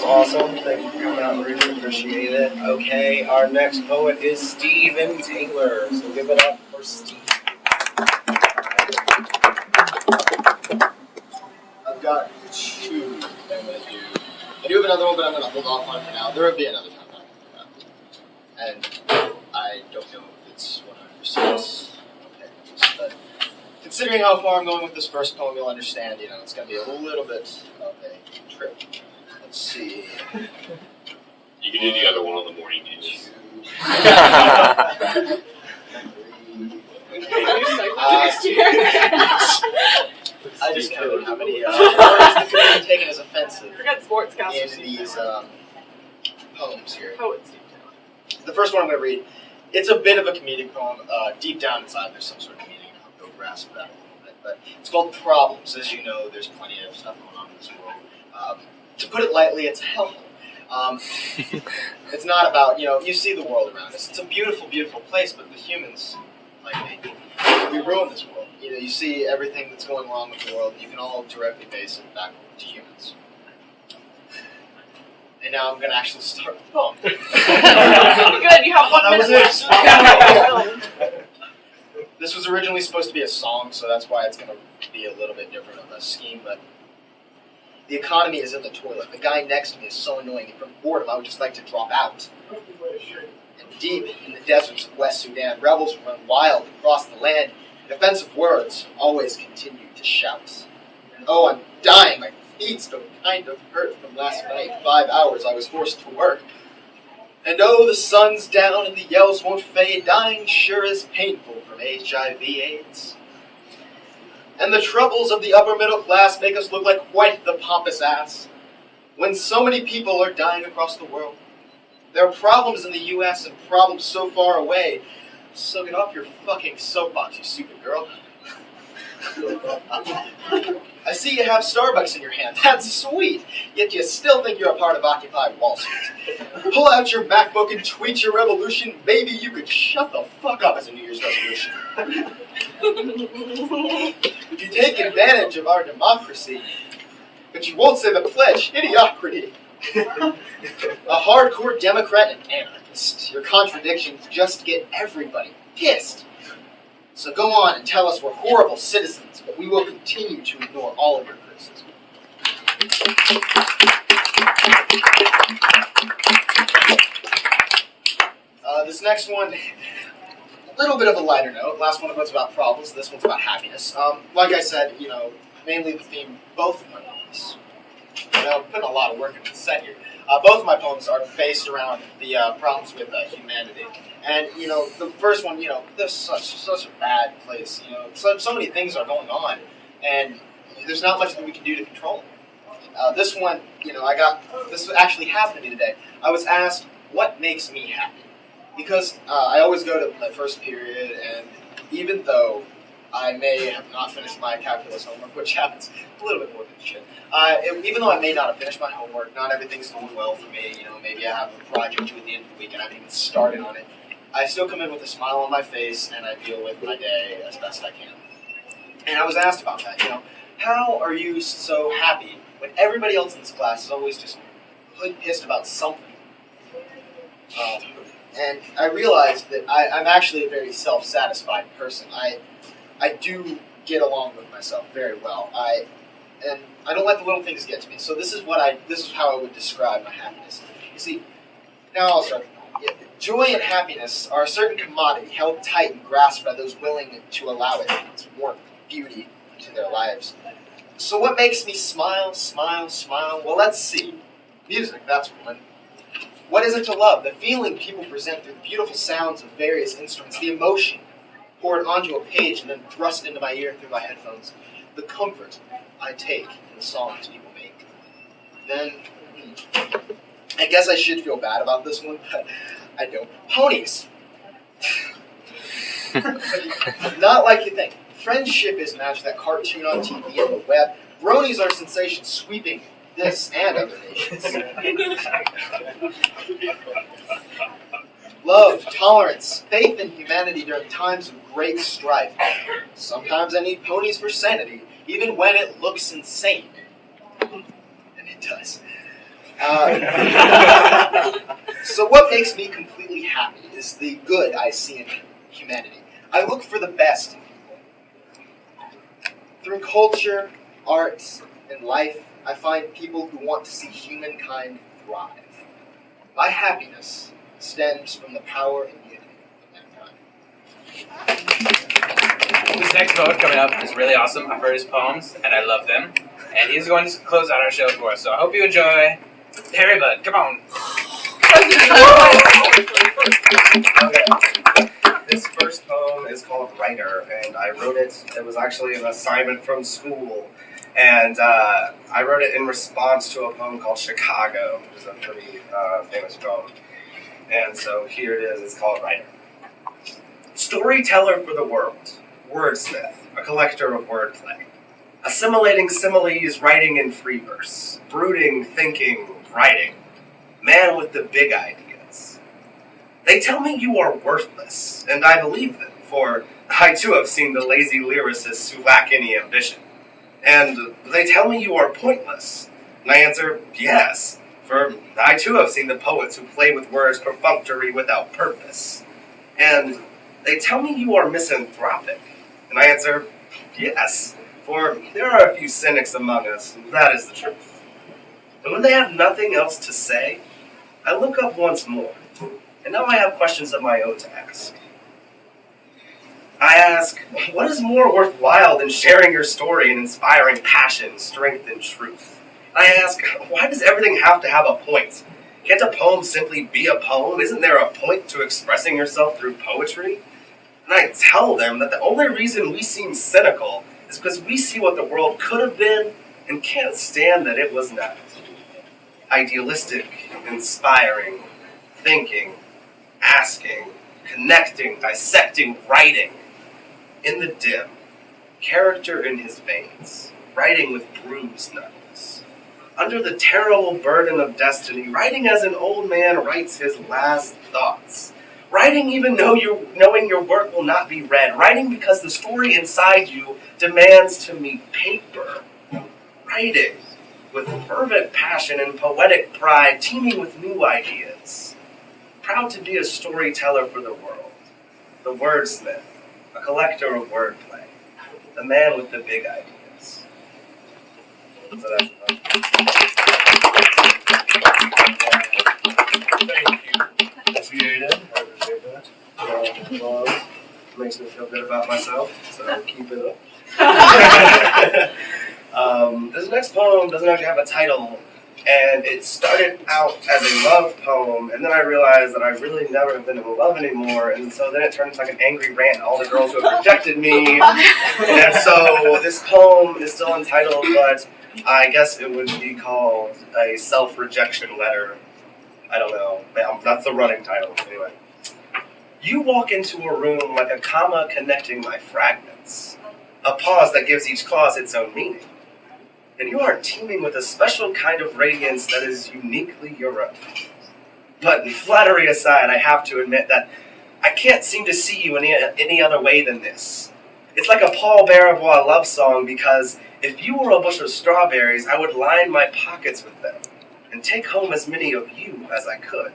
awesome. Thank you for coming out, really appreciate it. Okay, our next poet is Steven Taylor. So give it up for Steve. I've got two that I'm going to do. I do have another one, but I'm going to hold off on it for now. There will be another time that I can do that. And I don't know if it's 100% okay, but considering how far I'm going with this first poem, you'll understand, it's going to be a little bit of a trip. Let's see. You can do the other one on the morning news. I just counted how many words that could have been taken as offensive Forget sportscasters. in these poems here. Poets. The first one I'm going to read, it's a bit of a comedic poem. Deep down inside, there's some sort of meaning. I'll go grasp that in a little bit. But it's called Problems. As you know, there's plenty of stuff going on in this world. To put it lightly, it's hell. It's not about, you see the world around us. It's a beautiful, beautiful place, but the humans, like me, we ruin this world. You see everything that's going wrong with the world, and you can all directly base it back to humans. And now I'm going to actually start the poem. Good, you have 1 minute left. This was originally supposed to be a song, so that's why it's going to be a little bit different of a scheme, but the economy is in the toilet. The guy next to me is so annoying, and from boredom I would just like to drop out. And deep in the deserts of West Sudan, rebels run wild across the land, and offensive words always continue to shout. And oh, I'm dying, my feet still kind of hurt from last night. 5 hours I was forced to work. And oh, the sun's down and the yells won't fade. Dying sure is painful from HIV/AIDS. And the troubles of the upper middle class make us look like quite the pompous ass. When so many people are dying across the world, there are problems in the U.S. and problems so far away. So get off your fucking soapbox, you stupid girl. I see you have Starbucks in your hand. That's sweet. Yet you still think you're a part of Occupy Wall Street. Pull out your MacBook and tweet your revolution. Maybe you could shut the fuck up as a New Year's resolution. You take advantage of our democracy, but you won't say the pledge. Idiocracy. A hardcore Democrat and anarchist. Your contradictions just get everybody pissed. So go on and tell us we're horrible citizens, but we will continue to ignore all of your criticism. This next one, a little bit of a lighter note. Last one was about problems. This one's about happiness. Like I said, mainly the theme, both of my poems. I'm putting a lot of work into the set here. Both of my poems are based around the problems with humanity. And, the first one, there's such a bad place. So many things are going on, and there's not much that we can do to control it. This one, this actually happened to me today. I was asked, what makes me happy? Because I always go to my first period, and even though I may have not finished my calculus homework, which happens a little bit more than shit. Even though I may not have finished my homework, not everything's going well for me. Maybe I have a project due at the end of the week and I haven't even started on it. I still come in with a smile on my face and I deal with my day as best I can. And I was asked about that. How are you so happy when everybody else in this class is always just pissed about something? And I realized that I'm actually a very self-satisfied person. I do get along with myself very well. And I don't let the little things get to me. So this is how I would describe my happiness. You see, now I'll start. Joy and happiness are a certain commodity held tight and grasped by those willing to allow its warmth and beauty into their lives. So what makes me smile, smile, smile? Well, let's see. Music, that's one. What is it to love? The feeling people present through the beautiful sounds of various instruments, the emotion poured onto a page and then thrust into my ear through my headphones, the comfort I take in the songs people make. Then, I guess I should feel bad about this one, but I don't. Ponies! Not like you think. Friendship is matched that cartoon on TV and the web. Bronies are sensations sweeping this and other nations. Love, tolerance, faith in humanity during times of great strife. Sometimes I need ponies for sanity, even when it looks insane. And it does. So what makes me completely happy is the good I see in humanity. I look for the best in people. Through culture, arts, and life, I find people who want to see humankind thrive. My happiness stems from the power and unity of mankind. This next poet coming up is really awesome. I've heard his poems, and I love them. And he's going to close out our show for us, so I hope you enjoy. Harry Bud, come on. Okay. This first poem is called Writer, and I wrote it. It was actually an assignment from school, and I wrote it in response to a poem called Chicago, which is a pretty famous poem. And so here it is. It's called Writer. Storyteller for the world, wordsmith, a collector of wordplay, assimilating similes, writing in free verse, brooding, thinking, writing, man with the big ideas. They tell me you are worthless, and I believe them, for I too have seen the lazy lyricists who lack any ambition. And they tell me you are pointless, and I answer, yes, for I too have seen the poets who play with words perfunctory without purpose. And they tell me you are misanthropic, and I answer, yes, for there are a few cynics among us, and that is the truth. And when they have nothing else to say, I look up once more, and now I have questions of my own to ask. I ask, what is more worthwhile than sharing your story and inspiring passion, strength, and truth? I ask, why does everything have to have a point? Can't a poem simply be a poem? Isn't there a point to expressing yourself through poetry? And I tell them that the only reason we seem cynical is because we see what the world could have been and can't stand that it was not. Idealistic, inspiring, thinking, asking, connecting, dissecting, writing. In the dim, character in his veins, writing with bruised knuckles. Under the terrible burden of destiny, writing as an old man writes his last thoughts. Writing even knowing your work will not be read. Writing because the story inside you demands to meet paper. Writing with fervent passion and poetic pride, teeming with new ideas. Proud to be a storyteller for the world. The wordsmith, a collector of wordplay. The man with the big ideas. So that's Thank you. appreciate it. I appreciate that. Makes me feel good about myself, so keep it up. This next poem doesn't actually have a title, and it started out as a love poem, and then I realized that I really never have been in love anymore, and so then it turned into like an angry rant at all the girls who have rejected me. And so this poem is still entitled, but I guess it would be called a self-rejection letter. I don't know. That's the running title, anyway. You walk into a room like a comma connecting my fragments, a pause that gives each clause its own meaning. And you are teeming with a special kind of radiance that is uniquely your own. But flattery aside, I have to admit that I can't seem to see you any other way than this. It's like a Paul Barabois love song, because if you were a bush of strawberries, I would line my pockets with them and take home as many of you as I could.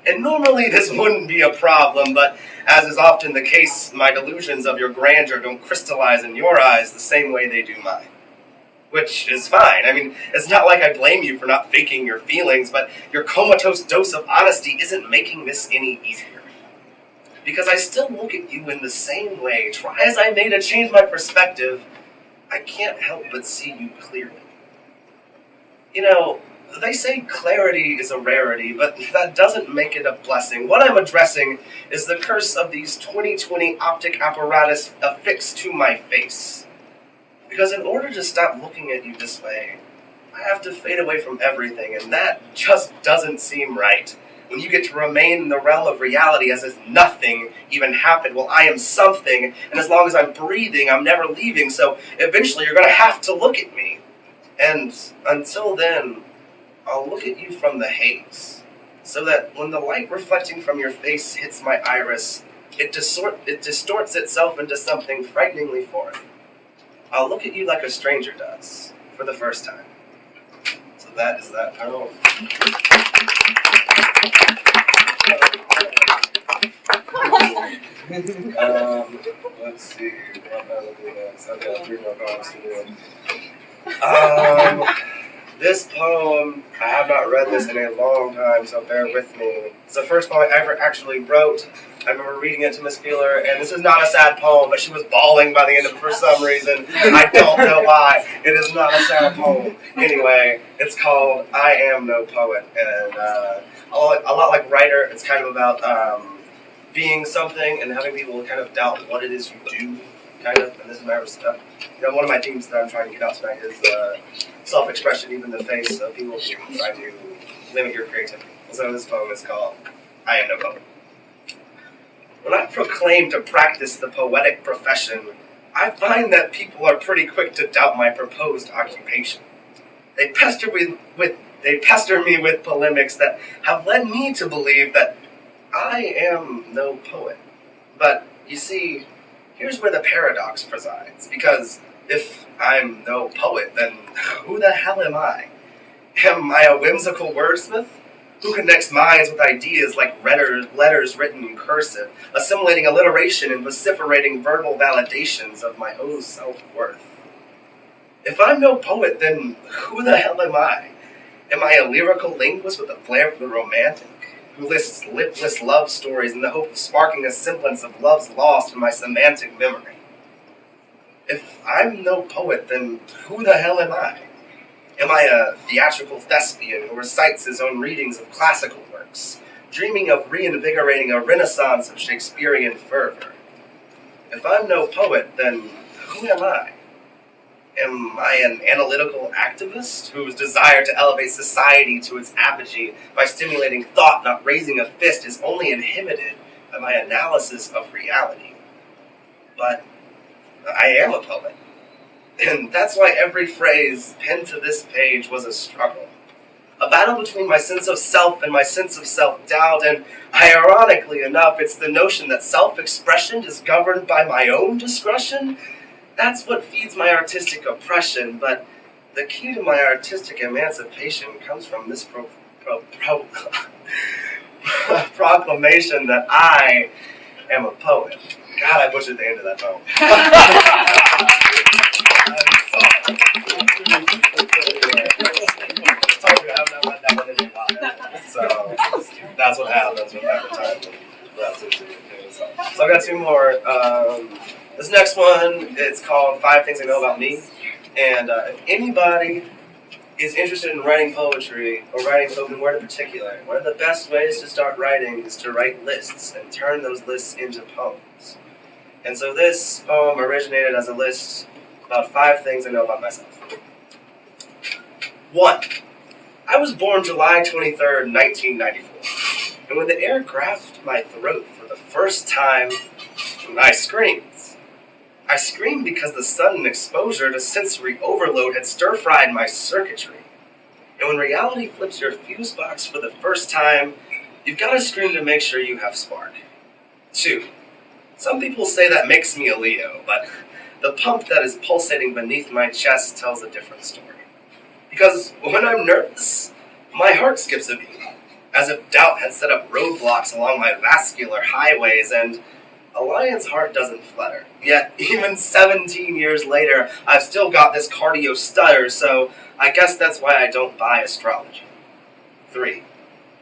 And normally this wouldn't be a problem, but as is often the case, my delusions of your grandeur don't crystallize in your eyes the same way they do mine. Which is fine. I mean, it's not like I blame you for not faking your feelings, but your comatose dose of honesty isn't making this any easier. Because I still look at you in the same way. Try as I may to change my perspective, I can't help but see you clearly. You know, they say clarity is a rarity, but that doesn't make it a blessing. What I'm addressing is the curse of these 20/20 optic apparatus affixed to my face. Because in order to stop looking at you this way, I have to fade away from everything, and that just doesn't seem right. When you get to remain in the realm of reality as if nothing even happened. Well, I am something, and as long as I'm breathing, I'm never leaving, so eventually you're going to have to look at me. And until then, I'll look at you from the haze, so that when the light reflecting from your face hits my iris, it distorts itself into something frighteningly foreign. I'll look at you like a stranger does, for the first time. So that is that poem. Let's see. What else do we have? I've got 3 more poems to do. This poem, I have not read this in a long time, so bear with me. It's the first poem I ever actually wrote. I remember reading it to Miss Feeler, and this is not a sad poem, but she was bawling by the end of it for some reason. I don't know why. It is not a sad poem. Anyway, it's called I Am No Poet, and a lot like Writer, it's kind of about being something and having people kind of doubt what it is you do, kind of, and this is my stuff. You know, one of my themes that I'm trying to get out tonight is self-expression, even in the face of people who try to limit your creativity. So this poem is called I Am No Poet. When I proclaim to practice the poetic profession, I find that people are pretty quick to doubt my proposed occupation. They pester me with polemics that have led me to believe that I am no poet. But you see, here's where the paradox presides, because if I'm no poet, then who the hell am I? Am I a whimsical wordsmith who connects minds with ideas like letters written in cursive, assimilating alliteration and vociferating verbal validations of my own self-worth? If I'm no poet, then who the hell am I? Am I a lyrical linguist with a flair for the romantic, who lists lipless love stories in the hope of sparking a semblance of love's lost in my semantic memory? If I'm no poet, then who the hell am I? Am I a theatrical thespian who recites his own readings of classical works, dreaming of reinvigorating a renaissance of Shakespearean fervor? If I'm no poet, then who am I? Am I an analytical activist whose desire to elevate society to its apogee by stimulating thought, not raising a fist, is only inhibited by my analysis of reality? But I am a poet. And that's why every phrase penned to this page was a struggle. A battle between my sense of self and my sense of self-doubt, and ironically enough, it's the notion that self-expression is governed by my own discretion. That's what feeds my artistic oppression, but the key to my artistic emancipation comes from this proclamation that I am a poet. God, I butchered the end of that poem. So that's what happens when advertising. So I've got 2 more. This next one, it's called 5 Things I Know About Me. And if anybody is interested in writing poetry, or writing spoken word in particular, one of the best ways to start writing is to write lists and turn those lists into poems. And so this poem originated as a list about 5 things I know about myself. 1. I was born July 23rd, 1994. And when the air grasped my throat for the first time, I screamed. I screamed because the sudden exposure to sensory overload had stir-fried my circuitry. And when reality flips your fuse box for the first time, you've got to scream to make sure you have spark. 2. Some people say that makes me a Leo, but the pump that is pulsating beneath my chest tells a different story. Because when I'm nervous, my heart skips a beat, as if doubt had set up roadblocks along my vascular highways, and a lion's heart doesn't flutter. Yet, even 17 years later, I've still got this cardio stutter, so I guess that's why I don't buy astrology. 3.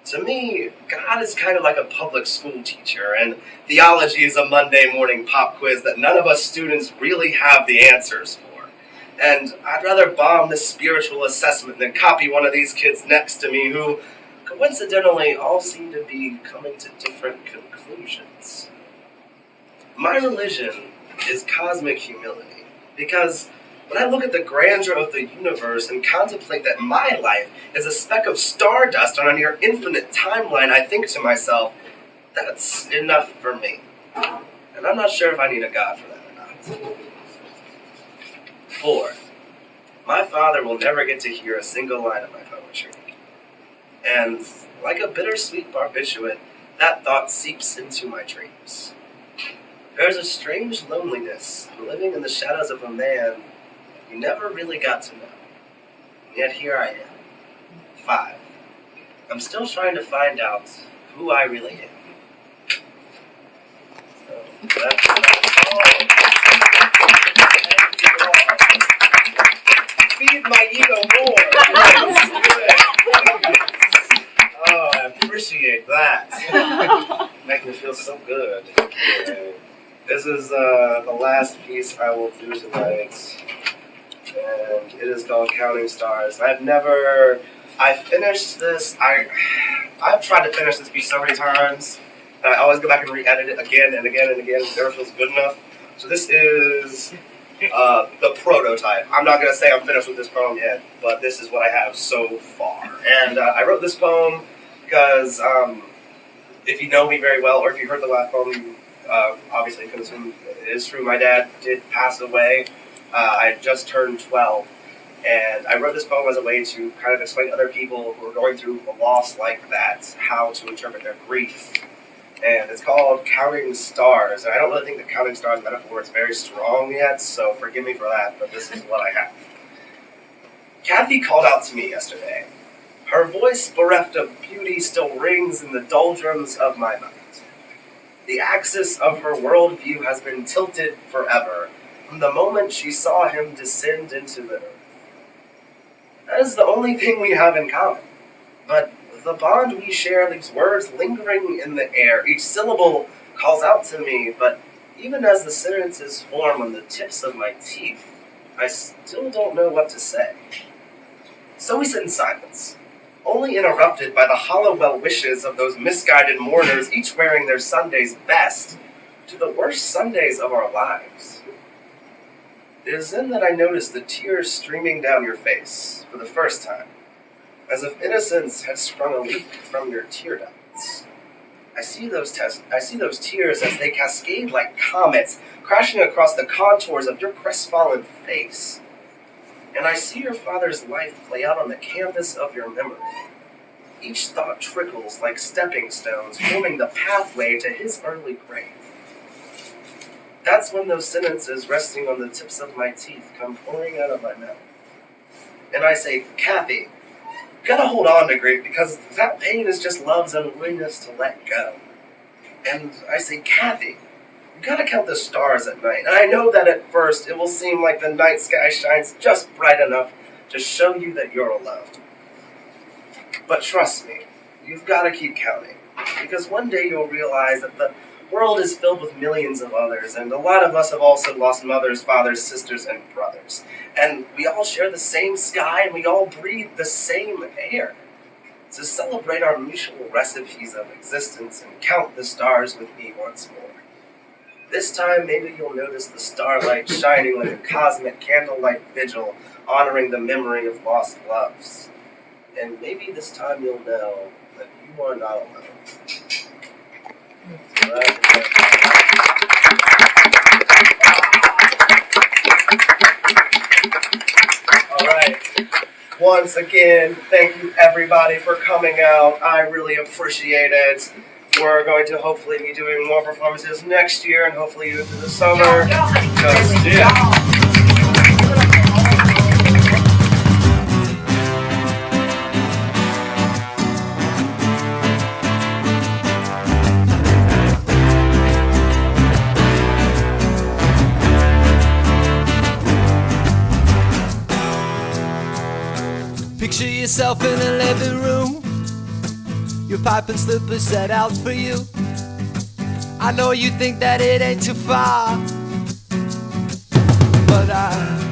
To me, God is kind of like a public school teacher, and theology is a Monday morning pop quiz that none of us students really have the answers for. And I'd rather bomb this spiritual assessment than copy one of these kids next to me who, coincidentally, all seem to be coming to different conclusions. My religion is cosmic humility, because when I look at the grandeur of the universe and contemplate that my life is a speck of stardust on a near infinite timeline, I think to myself, that's enough for me. And I'm not sure if I need a God for that or not. 4. My father will never get to hear a single line of my poetry. And like a bittersweet barbiturate, that thought seeps into my dreams. There's a strange loneliness living in the shadows of a man you never really got to know. And yet here I am, 5. I'm still trying to find out who I really am. So that's all. Feed my ego more. Oh, I appreciate that. Make me feel so good. Okay. This is the last piece I will do tonight, and it is called Counting Stars. I finished this. I've tried to finish this piece so many times, and I always go back and re-edit it again and again and again. It never feels good enough. So this is the prototype. I'm not going to say I'm finished with this poem yet, but this is what I have so far. And I wrote this poem because if you know me very well, or if you heard the last poem, you obviously could assume it is true. My dad did pass away. I had just turned 12. And I wrote this poem as a way to kind of explain to other people who are going through a loss like that how to interpret their grief. And it's called Counting Stars. And I don't really think the counting stars metaphor is very strong yet, so forgive me for that, but this is what I have. Kathy called out to me yesterday. Her voice, bereft of beauty, still rings in the doldrums of my mind. The axis of her worldview has been tilted forever from the moment she saw him descend into the earth. That is the only thing we have in common. But the bond we share leaves words lingering in the air. Each syllable calls out to me, but even as the sentences form on the tips of my teeth, I still don't know what to say. So we sit in silence, only interrupted by the hollow well wishes of those misguided mourners, each wearing their Sunday's best to the worst Sundays of our lives. It is then that I notice the tears streaming down your face for the first time, as if innocence had sprung a leak from your tear ducts. I see those tears as they cascade like comets, crashing across the contours of your crestfallen face. And I see your father's life play out on the canvas of your memory. Each thought trickles like stepping stones, forming the pathway to his early grave. That's when those sentences resting on the tips of my teeth come pouring out of my mouth. And I say, Kathy, you gotta hold on to grief because that pain is just love's unwillingness to let go. And I say, Kathy, you gotta count the stars at night. And I know that at first it will seem like the night sky shines just bright enough to show you that you're alone. But trust me, you've gotta keep counting. Because one day you'll realize that the world is filled with millions of others, and a lot of us have also lost mothers, fathers, sisters, and brothers. And we all share the same sky, and we all breathe the same air. So celebrate our mutual recipes of existence and count the stars with me once more. This time, maybe you'll notice the starlight shining like a cosmic candlelight vigil, honoring the memory of lost loves. And maybe this time you'll know that you are not alone. Alright. Once again, thank you everybody for coming out. I really appreciate it. We're going to hopefully be doing more performances next year and hopefully into the summer. Picture yourself in a living room, your pipe and slippers set out for you. I know you think that it ain't too far, but I